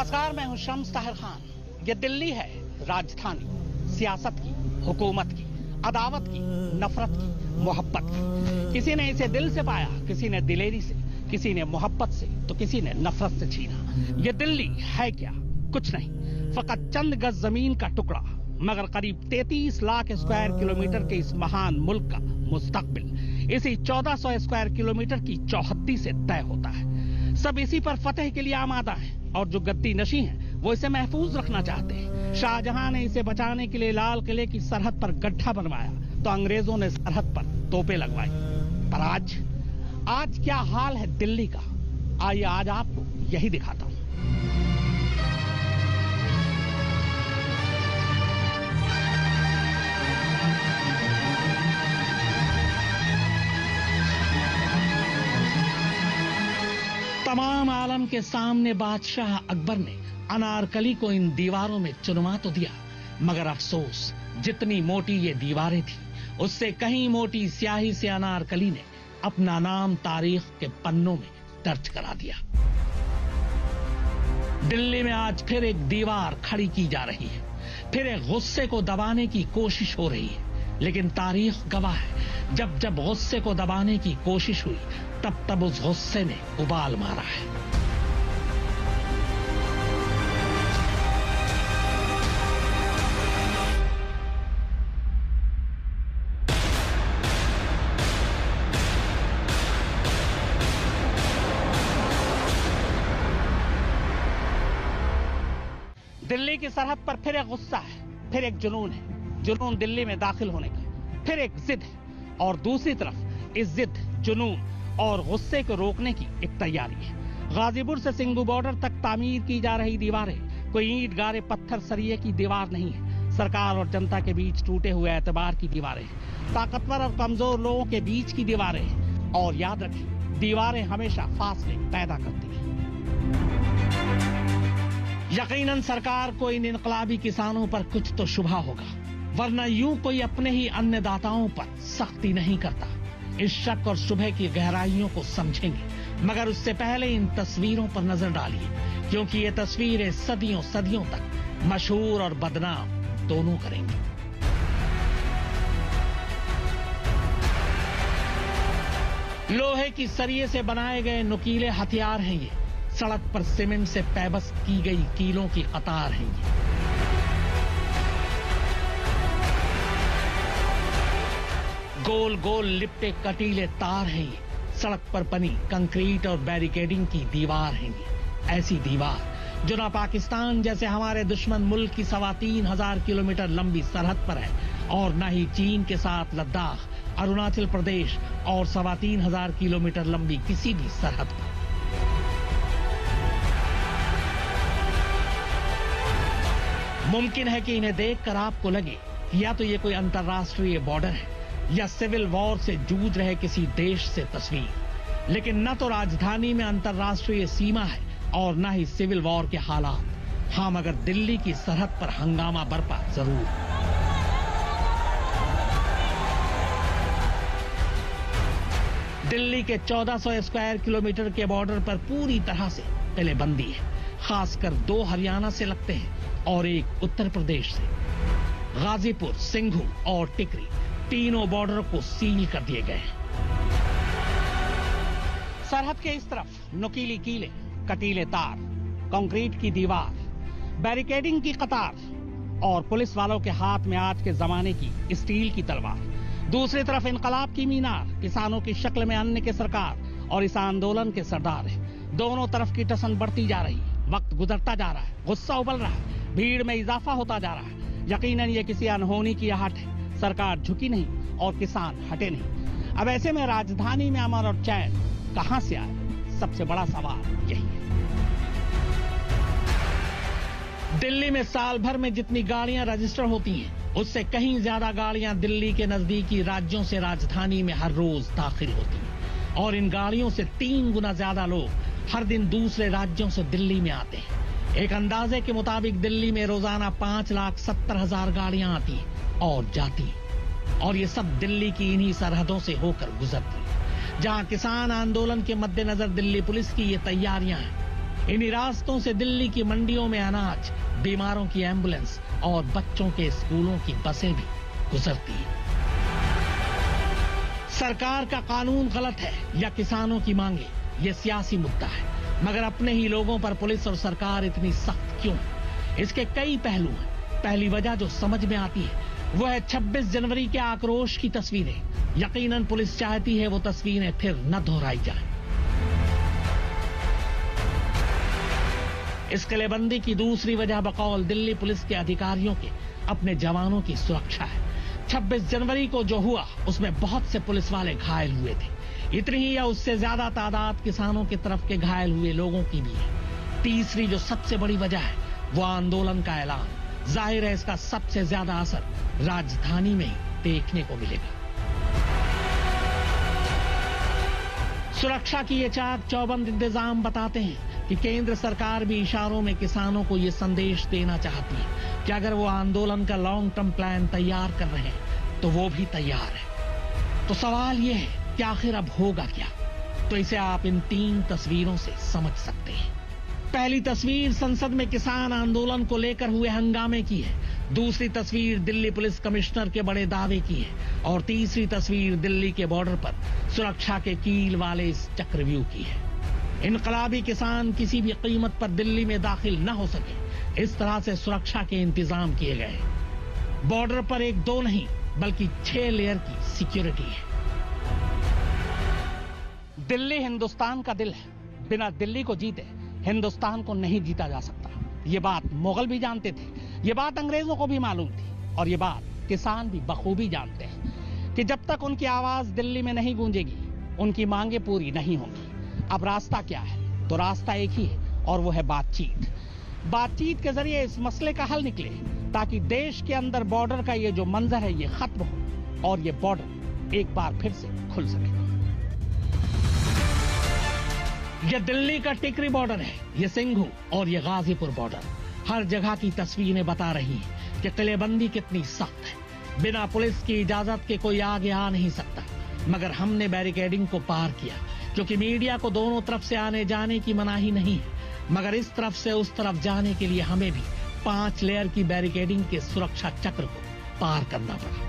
नमस्कार, मैं हूं शम्स ताहिर खान। ये दिल्ली है राजधानी, सियासत की, हुकूमत की, अदावत की, नफरत की, मोहब्बत की। किसी ने इसे दिल से पाया, किसी ने दिलेरी से, किसी ने मोहब्बत से, तो किसी ने नफरत से छीना। ये दिल्ली है क्या? कुछ नहीं, फकत चंद गज जमीन का टुकड़ा, मगर करीब 33 लाख स्क्वायर किलोमीटर के इस महान मुल्क का मुस्तकबिल इसी 1400 स्क्वायर किलोमीटर की चौहद्दी से तय होता है। सब इसी पर फतेह के लिए आमादा है और जो गद्दी नशी हैं वो इसे महफूज रखना चाहते हैं। शाहजहां ने इसे बचाने के लिए लाल किले की सरहद पर गड्ढा बनवाया तो अंग्रेजों ने सरहद पर तोपें लगवाई। पर आज क्या हाल है दिल्ली का? आइए आज आपको यही दिखाता हूं। तमाम आलम के सामने बादशाह अकबर ने अनारकली को इन दीवारों में चुनवा तो दिया, मगर अफसोस जितनी मोटी ये दीवारें थी उससे कहीं मोटी स्याही से अनारकली ने अपना नाम तारीख के पन्नों में दर्ज करा दिया। दिल्ली में आज फिर एक दीवार खड़ी की जा रही है, फिर एक गुस्से को दबाने की कोशिश हो रही है। लेकिन तारीख गवाह है, जब जब गुस्से को दबाने की कोशिश हुई तब तब उस गुस्से ने उबाल मारा है। दिल्ली की सरहद पर फिर एक गुस्सा है, फिर एक जुनून है। जुनून दिल्ली में दाखिल होने का, फिर एक जिद है और दूसरी तरफ इस जिद, जुनून और गुस्से को रोकने की एक तैयारी है। गाजीपुर से सिंघू बॉर्डर तक तामीर की जा रही दीवारें कोई ईंट गारे पत्थर सरिये की दीवार नहीं है। सरकार और जनता के बीच टूटे हुए एतबार की दीवारें हैं, ताकतवर और कमजोर लोगों के बीच की दीवारें हैं। और याद रखें, दीवारें हमेशा फासले पैदा करती हैं। यकीनन सरकार को इन इनकलाबी किसानों पर कुछ तो शुबा होगा, वरना यूं कोई अपने ही अन्नदाताओं पर सख्ती नहीं करता। इस शक और शुबह की गहराइयों को समझेंगे, मगर उससे पहले इन तस्वीरों पर नजर डालिए, क्योंकि ये तस्वीरें सदियों सदियों तक मशहूर और बदनाम दोनों करेंगी। लोहे की सरिये से बनाए गए नुकीले हथियार हैं ये, सड़क पर सीमेंट से पैबस्त की गई कीलों की कतार हैं ये। गोल गोल लिपटे कटीले तार हैं ये, सड़क पर बनी कंक्रीट और बैरिकेडिंग की दीवार हैं ये। ऐसी दीवार जो ना पाकिस्तान जैसे हमारे दुश्मन मुल्क की 3,500 किलोमीटर लंबी सरहद पर है और न ही चीन के साथ लद्दाख, अरुणाचल प्रदेश और 3,500 किलोमीटर लंबी किसी भी सरहद पर। मुमकिन है कि इन्हें देखकर आपको लगे कि या तो ये कोई अंतर्राष्ट्रीय बॉर्डर है या सिविल वॉर से जूझ रहे किसी देश से तस्वीर। लेकिन न तो राजधानी में अंतर्राष्ट्रीय सीमा है और न ही सिविल वॉर के हालात। हाँ, मगर दिल्ली की सरहद पर हंगामा बरपा जरूर। दिल्ली के 1400 स्क्वायर किलोमीटर के बॉर्डर पर पूरी तरह से किलेबंदी है। खासकर 2 हरियाणा से लगते हैं और एक उत्तर प्रदेश से। गाजीपुर, सिंघू और टिकरी तीनों बॉर्डर को सील कर दिए गए हैं। सरहद के इस तरफ नुकीली कीले, कटीले तार, कंक्रीट की दीवार, बैरिकेडिंग की कतार और पुलिस वालों के हाथ में आज के जमाने की स्टील की तलवार। दूसरी तरफ इनकलाब की मीनार, किसानों की शक्ल में अन्न के सरकार और इस आंदोलन के सरदार है। दोनों तरफ की टसन बढ़ती जा रही है, वक्त गुजरता जा रहा है, गुस्सा उबल रहा है, भीड़ में इजाफा होता जा रहा है। यकीनन ये किसी अनहोनी की आहट है। सरकार झुकी नहीं और किसान हटे नहीं। अब ऐसे में राजधानी में अमन और चैन कहां से आए? सबसे बड़ा सवाल यही है। दिल्ली में साल भर में जितनी गाड़ियां रजिस्टर होती हैं, उससे कहीं ज्यादा गाड़ियां दिल्ली के नजदीकी राज्यों से राजधानी में हर रोज दाखिल होती हैं। और इन गाड़ियों से 3 गुना ज्यादा लोग हर दिन दूसरे राज्यों से दिल्ली में आते हैं। एक अंदाजे के मुताबिक दिल्ली में रोजाना 5,70,000 गाड़ियां आती हैं और जाती, और ये सब दिल्ली की इन्हीं सरहदों से होकर गुजरती। जहां किसान आंदोलन के मद्देनजर दिल्ली पुलिस की ये तैयारियां हैं, इन्हीं रास्तों से दिल्ली की मंडियों में अनाज, बीमारों की एम्बुलेंस और बच्चों के स्कूलों की बसें भी गुजरती हैं। सरकार का कानून गलत है या किसानों की मांगे, ये सियासी मुद्दा है, मगर अपने ही लोगों पर पुलिस और सरकार इतनी सख्त क्यों? इसके कई पहलू हैं। पहली वजह जो समझ में आती है वो है 26 जनवरी के आक्रोश की तस्वीरें। यकीनन पुलिस चाहती है वो तस्वीरें फिर न दोहराई जाएं। इस किलेबंदी की दूसरी वजह बकौल दिल्ली पुलिस के अधिकारियों के अपने जवानों की सुरक्षा है। 26 जनवरी को जो हुआ उसमें बहुत से पुलिस वाले घायल हुए थे। इतनी ही या उससे ज्यादा तादाद किसानों की तरफ के घायल हुए लोगों की भी है। तीसरी जो सबसे बड़ी वजह है वो आंदोलन का ऐलान। जाहिर है इसका सबसे ज्यादा असर राजधानी में ही देखने को मिलेगा। सुरक्षा की ये चाक चौबंद इंतजाम बताते हैं कि केंद्र सरकार भी इशारों में किसानों को ये संदेश देना चाहती है कि अगर वो आंदोलन का लॉन्ग टर्म प्लान तैयार कर रहे हैं तो वो भी तैयार है। तो सवाल ये है कि आखिर अब होगा क्या? तो इसे आप इन 3 तस्वीरों से समझ सकते हैं। पहली तस्वीर संसद में किसान आंदोलन को लेकर हुए हंगामे की है। दूसरी तस्वीर दिल्ली पुलिस कमिश्नर के बड़े दावे की है और तीसरी तस्वीर दिल्ली के बॉर्डर पर सुरक्षा के कील वाले इस चक्रव्यूह की है। इनकलाबी किसान किसी भी कीमत पर दिल्ली में दाखिल न हो सके, इस तरह से सुरक्षा के इंतजाम किए गए। बॉर्डर पर 1-2 नहीं बल्कि 6 लेयर की सिक्योरिटी है। दिल्ली हिंदुस्तान का दिल है। बिना दिल्ली को जीते हिंदुस्तान को नहीं जीता जा सकता। ये बात मुगल भी जानते थे, ये बात अंग्रेजों को भी मालूम थी और ये बात किसान भी बखूबी जानते हैं कि जब तक उनकी आवाज दिल्ली में नहीं गूंजेगी उनकी मांगे पूरी नहीं होंगी। अब रास्ता क्या है? तो रास्ता एक ही है और वो है बातचीत। बातचीत के जरिए इस मसले का हल निकले ताकि देश के अंदर बॉर्डर का ये जो मंजर है ये खत्म हो और ये बॉर्डर एक बार फिर से खुल सके। ये दिल्ली का टिकरी बॉर्डर है, ये सिंघू और ये गाजीपुर बॉर्डर। हर जगह की तस्वीरें बता रही हैं कि किलेबंदी कितनी सख्त है। बिना पुलिस की इजाजत के कोई आगे आ नहीं सकता, मगर हमने बैरिकेडिंग को पार किया क्योंकि मीडिया को दोनों तरफ से आने जाने की मनाही नहीं है। मगर इस तरफ से उस तरफ जाने के लिए हमें भी 5 लेयर की बैरिकेडिंग के सुरक्षा चक्र को पार करना पड़ा।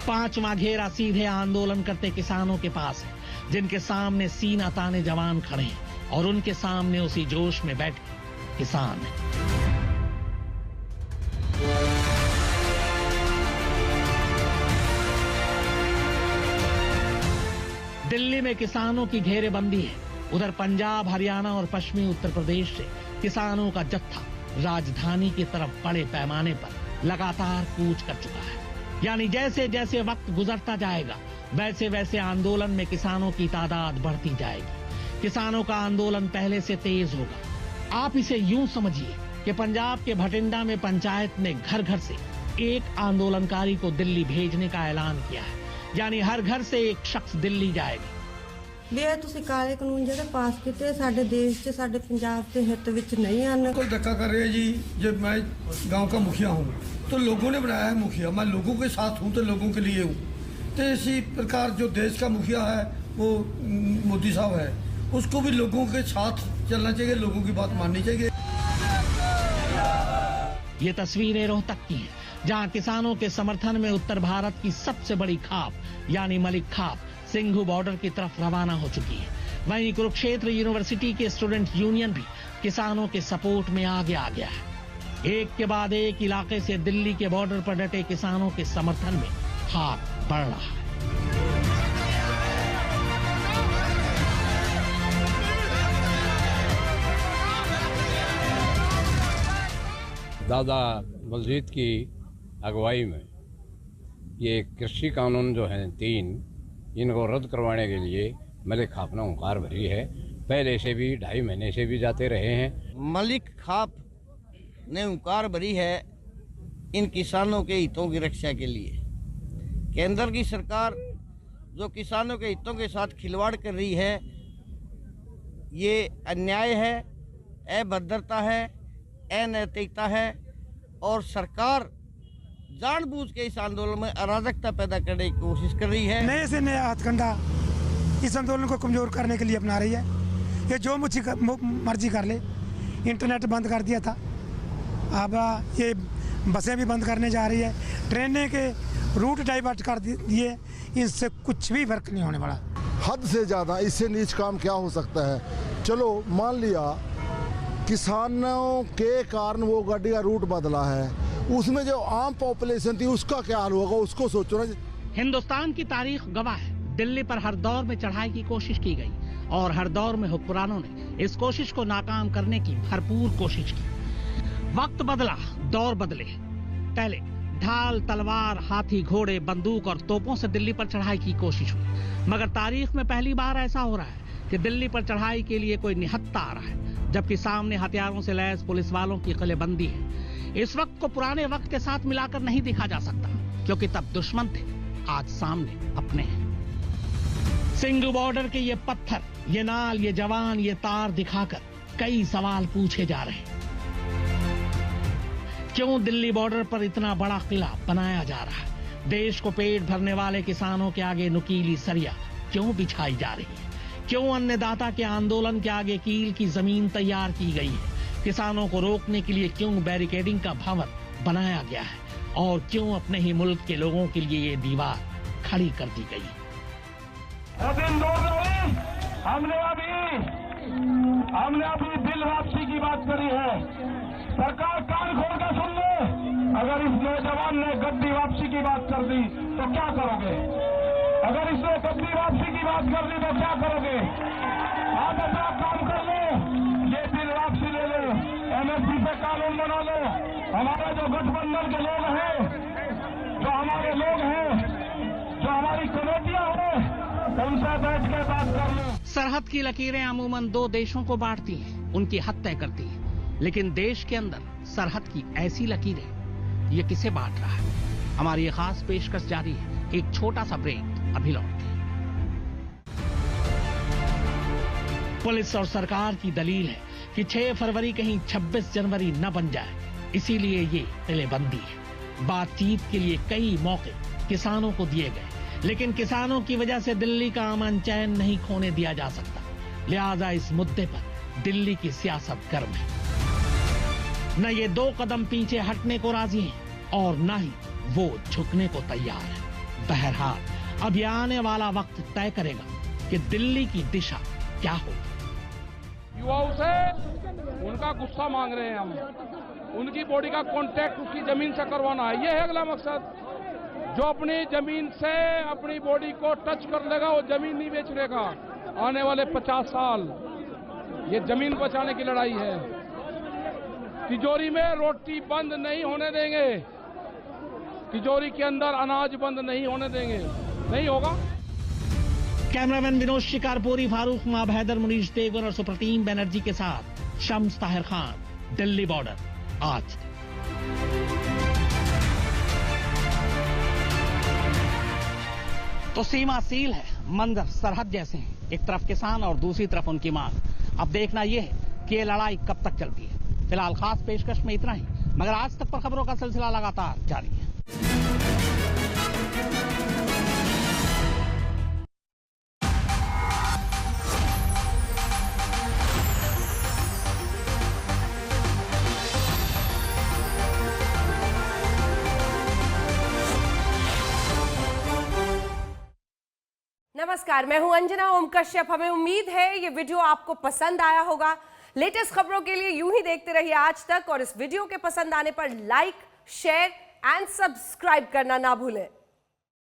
पांचवा घेरा सीधे आंदोलन करते किसानों के पास है, जिनके सामने सीना ताने जवान खड़े हैं और उनके सामने उसी जोश में बैठे किसान हैं। दिल्ली में किसानों की घेरेबंदी है। उधर पंजाब, हरियाणा और पश्चिमी उत्तर प्रदेश से किसानों का जत्था राजधानी की तरफ बड़े पैमाने पर लगातार कूच कर चुका है। यानी जैसे जैसे वक्त गुजरता जाएगा वैसे वैसे आंदोलन में किसानों की तादाद बढ़ती जाएगी। किसानों का आंदोलन पहले से तेज होगा। आप इसे यूं समझिए कि पंजाब के भटिंडा में पंचायत ने घर घर से एक आंदोलनकारी को दिल्ली भेजने का ऐलान किया है। यानी हर घर से एक शख्स दिल्ली जाएगा। ये ਤੁਸੀਂ ਕਾਲੇ ਕਾਨੂੰਨ ਜਿਹੜੇ ਪਾਸ ਕੀਤੇ ਸਾਡੇ देश 'ਚ ਸਾਡੇ ਪੰਜਾਬ ਦੇ ਹਿੱਤ ਵਿੱਚ नहीं आने कोई धक्का कर रहे हैं जी। जब मैं गांव का मुखिया हूँ तो लोगों ने बनाया है मुखिया, मैं लोगों के साथ हूँ तो लोगों के लिए हूँ। तो इसी प्रकार जो देश का मुखिया है वो मोदी साहब है, उसको भी लोगों के साथ चलना चाहिए, लोगों की बात माननी चाहिए। ये तस्वीरें रोहतक की हैं, जहां किसानों के समर्थन में उत्तर भारत की सबसे बड़ी खाप यानी मलिक खाप सिंघू बॉर्डर की तरफ रवाना हो चुकी है। वहीं कुरुक्षेत्र यूनिवर्सिटी के स्टूडेंट यूनियन भी किसानों के सपोर्ट में आगे आ गया है। एक के बाद एक इलाके से दिल्ली के बॉर्डर पर डटे किसानों के समर्थन में हाथ बढ़ रहा है। दादा बलजीत की अगुवाई में ये कृषि कानून जो है 3, इनको रद्द करवाने के लिए मलिक खाप ने हुंकार भरी है। पहले से भी 2.5 महीने से भी जाते रहे हैं। मलिक खाप ने हुंकार भरी है इन किसानों के हितों की रक्षा के लिए। केंद्र की सरकार जो किसानों के हितों के साथ खिलवाड़ कर रही है, ये अन्याय है, अभद्रता है, अनैतिकता है। और सरकार जानबूझ के इस आंदोलन में अराजकता पैदा करने की कोशिश कर रही है। नए से नया हथकंडा इस आंदोलन को कमजोर करने के लिए अपना रही है। ये जो मर्जी कर ले। इंटरनेट बंद कर दिया था, अब ये बसें भी बंद करने जा रही है, ट्रेनें के रूट डाइवर्ट कर दिए। इससे कुछ भी फर्क नहीं होने वाला। हद से ज़्यादा इससे नीच काम क्या हो सकता है। चलो मान लिया किसानों के कारण वो गाड़ी का रूट बदला है, उसमें जो आम पॉपुलेशन थी उसका क्या हाल होगा, उसको सोचो ना। हिंदुस्तान की तारीख गवाह है, दिल्ली पर हर दौर में चढ़ाई की कोशिश की गई और हर दौर में हुक्मरानों ने इस कोशिश को नाकाम करने की भरपूर कोशिश की। वक्त बदला, दौर बदले। पहले ढाल, तलवार, हाथी, घोड़े, बंदूक और तोपों से दिल्ली पर चढ़ाई की कोशिश हुई, मगर तारीख में पहली बार ऐसा हो रहा है कि दिल्ली पर चढ़ाई के लिए कोई निहत्था आ रहा है, जबकि सामने हथियारों से लैस पुलिस वालों की किलेबंदी है। इस वक्त को पुराने वक्त के साथ मिलाकर नहीं देखा जा सकता, क्योंकि तब दुश्मन थे, आज सामने अपने हैं। सिंघू बॉर्डर के ये पत्थर, ये नाल, ये जवान, ये तार दिखाकर कई सवाल पूछे जा रहे हैं। क्यों दिल्ली बॉर्डर पर इतना बड़ा किला बनाया जा रहा है? देश को पेट भरने वाले किसानों के आगे नुकीली सरिया क्यों बिछाई जा रही है? क्यों अन्नदाता के आंदोलन के आगे कील की जमीन तैयार की गई है? किसानों को रोकने के लिए क्यों बैरिकेडिंग का भवन बनाया गया है? और क्यों अपने ही मुल्क के लोगों के लिए ये दीवार खड़ी कर दी गई है? हमने अभी दिल वापसी की बात करी है। सरकार कान खोल कर सुन ले। अगर इस नौजवान ने गद्दी वापसी की बात कर दी तो क्या करोगे? अगर इसने गद्दी वापसी की बात कर दी तो क्या करोगे? आप अपना काम कर लो, ये दिल वापसी ले लो, एमएसपी पे कानून बना लो। हमारे जो गठबंधन के लोग हैं, जो हमारे लोग हैं, जो हमारी कमेटियां हैं, उनसे बैठ के बात कर लो। सरहद की लकीरें अमूमन दो देशों को बांटती हैं, उनकी हद तय करती है, लेकिन देश के अंदर सरहद की ऐसी लकीरें ये किसे बांट रहा है? हमारी ये खास पेशकश जारी है, एक छोटा सा ब्रेक, अभी लौटते हैं। पुलिस और सरकार की दलील है कि 6 फरवरी कहीं 26 जनवरी न बन जाए, इसीलिए ये किलेबंदी है। बातचीत के लिए कई मौके किसानों को दिए गए, लेकिन किसानों की वजह से दिल्ली का अमन चैन नहीं खोने दिया जा सकता। लिहाजा इस मुद्दे पर दिल्ली की सियासत गर्म है। न ये 2 कदम पीछे हटने को राजी हैं और न ही वो झुकने को तैयार है। बहरहाल अब ये आने वाला वक्त तय करेगा कि दिल्ली की दिशा क्या होगी। युवाओं से उनका गुस्सा मांग रहे हैं हम, उनकी बॉडी का कांटेक्ट उसकी जमीन से करवाना है, ये है अगला मकसद। जो अपनी जमीन से अपनी बॉडी को टच कर लेगा वो जमीन नहीं बेचेगा। आने वाले 50 साल ये जमीन बचाने की लड़ाई है। तिजोरी में रोटी बंद नहीं होने देंगे, तिजोरी के अंदर अनाज बंद नहीं होने देंगे, नहीं होगा। कैमरामैन विनोद शिकारपुरी, फारूक माब, हैदर, मुनीश देवगन और सुप्रतीम बनर्जी के साथ शम्स ताहिर खान, दिल्ली बॉर्डर आज। तो सीमा सील है, मंजर सरहद जैसे हैं, एक तरफ किसान और दूसरी तरफ उनकी मांग। अब देखना यह है कि ये लड़ाई कब तक चलती है। फिलहाल खास पेशकश में इतना ही, मगर आज तक पर खबरों का सिलसिला लगातार जारी है। नमस्कार, मैं हूं अंजना ओम कश्यप। हमें उम्मीद है ये वीडियो आपको पसंद आया होगा। लेटेस्ट खबरों के लिए यूं ही देखते रहिए आज तक, और इस वीडियो के पसंद आने पर लाइक, शेयर एंड सब्सक्राइब करना ना भूलें।